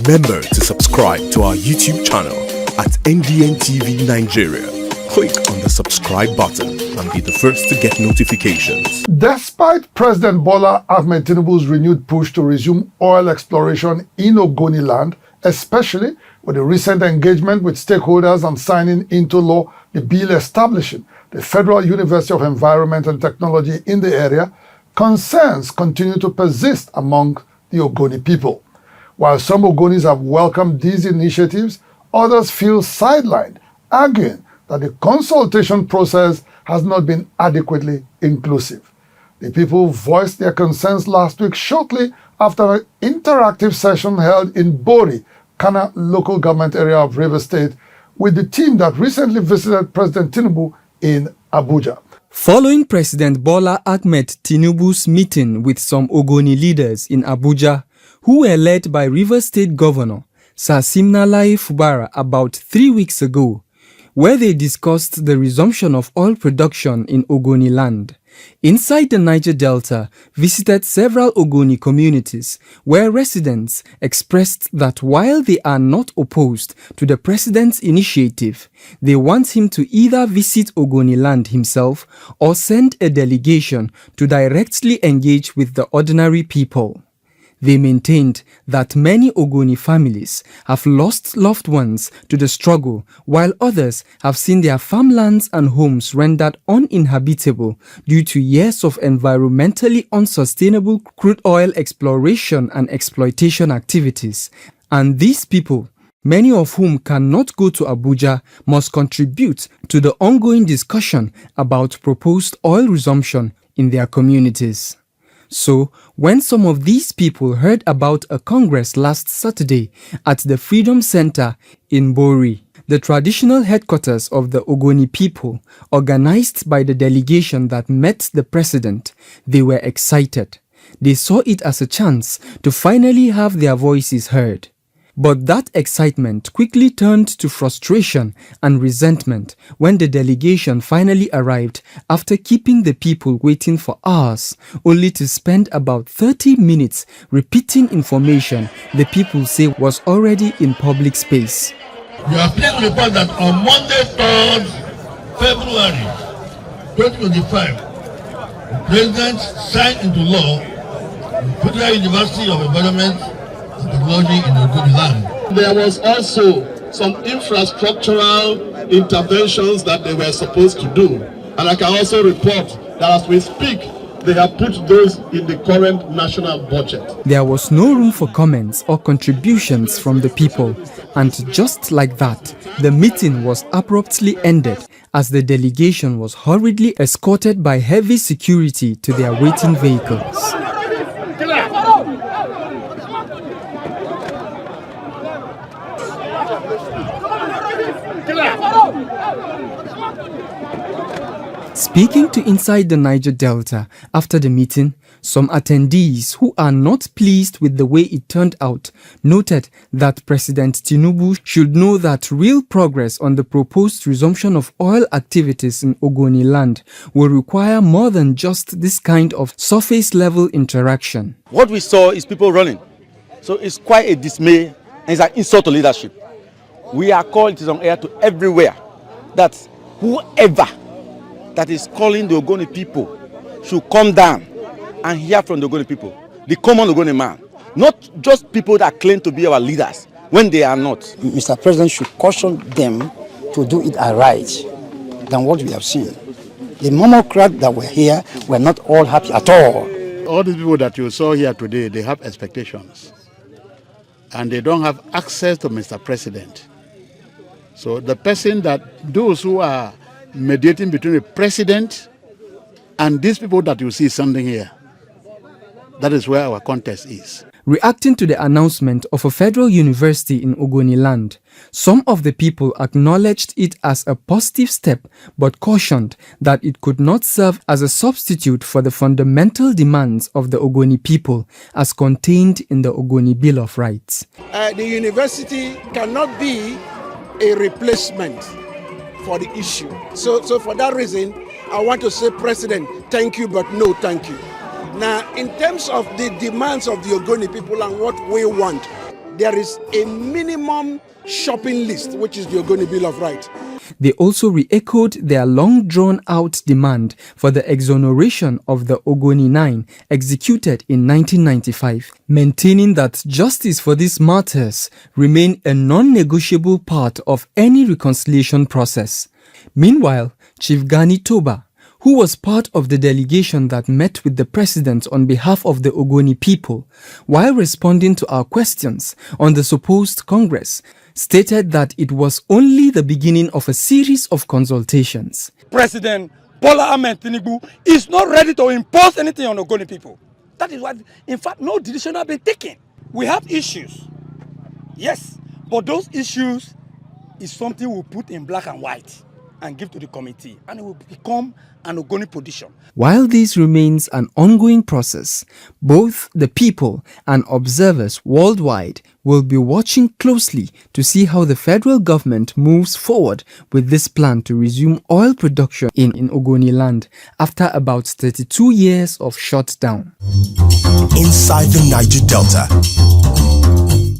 Remember to subscribe to our YouTube channel at NDN TV Nigeria. Click on the subscribe button and be the first to get notifications. Despite President Bola Ahmed Tinubu's renewed push to resume oil exploration in Ogoni land, especially with the recent engagement with stakeholders and signing into law the bill establishing the Federal University of Environment and Technology in the area, concerns continue to persist among the Ogoni people. While some Ogoni's have welcomed these initiatives, others feel sidelined, arguing that the consultation process has not been adequately inclusive. The people voiced their concerns last week shortly after an interactive session held in Bori, Kana local government area of Rivers State, with the team that recently visited President Tinubu in Abuja. Following President Bola Ahmed Tinubu's meeting with some Ogoni leaders in Abuja, who were led by Rivers State Governor Sir Siminalayi Fubara about 3 weeks ago, where they discussed the resumption of oil production in Ogoni land, Inside the Niger Delta visited several Ogoni communities where residents expressed that while they are not opposed to the president's initiative, they want him to either visit Ogoni land himself or send a delegation to directly engage with the ordinary people. They maintained that many Ogoni families have lost loved ones to the struggle, while others have seen their farmlands and homes rendered uninhabitable due to years of environmentally unsustainable crude oil exploration and exploitation activities. And these people, many of whom cannot go to Abuja, must contribute to the ongoing discussion about proposed oil resumption in their communities. So, when some of these people heard about a congress last Saturday at the Freedom Center in Bori, the traditional headquarters of the Ogoni people, organized by the delegation that met the president, they were excited. They saw it as a chance to finally have their voices heard. But that excitement quickly turned to frustration and resentment when the delegation finally arrived after keeping the people waiting for hours, only to spend about 30 minutes repeating information the people say was already in public space. You are pleased to report that on Monday, 3rd February 2025, the President signed into law the Federal University of Environment Technology in Ogoni land. There was also some infrastructural interventions that they were supposed to do. And I can also report that as we speak, they have put those in the current national budget. There was no room for comments or contributions from the people. And just like that, the meeting was abruptly ended as the delegation was hurriedly escorted by heavy security to their waiting vehicles. Speaking to Inside the Niger Delta after the meeting, some attendees who are not pleased with the way it turned out noted that President Tinubu should know that real progress on the proposed resumption of oil activities in Ogoni land will require more than just this kind of surface-level interaction. What we saw is people running. So it's quite a dismay and it's an insult to leadership. We are called, it is on air to everywhere, that whoever that is calling the Ogoni people should come down and hear from the Ogoni people, the common Ogoni man, not just people that claim to be our leaders when they are not. Mr. President should caution them to do it aright than what we have seen. The Mamocrats that were here were not all happy at all. All these people that you saw here today, they have expectations and they don't have access to Mr. President. So the person that those who are mediating between the president and these people that you see standing here, that is where our contest is. Reacting to the announcement of a federal university in Ogoni land, some of the people acknowledged it as a positive step but cautioned that it could not serve as a substitute for the fundamental demands of the Ogoni people as contained in the Ogoni Bill of Rights. The university cannot be a replacement for the issue. So for that reason, I want to say, President, thank you, but no thank you. Now, in terms of the demands of the Ogoni people and what we want, there is a minimum shopping list, which is the Ogoni Bill of Rights. They also re-echoed their long-drawn-out demand for the exoneration of the Ogoni 9 executed in 1995, maintaining that justice for these martyrs remain a non-negotiable part of any reconciliation process. Meanwhile, Chief Gani Toba, who was part of the delegation that met with the president on behalf of the Ogoni people, while responding to our questions on the supposed Congress, stated that it was only the beginning of a series of consultations. President Bola Ahmed Tinubu is not ready to impose anything on Ogoni people. That is why, in fact, no decision has been taken. We have issues, yes, but those issues is something we put in black and white and give to the committee, and it will become an Ogoni position. While this remains an ongoing process, both the people and observers worldwide will be watching closely to see how the federal government moves forward with this plan to resume oil production in Ogoni land after about 32 years of shutdown. Inside the Niger Delta,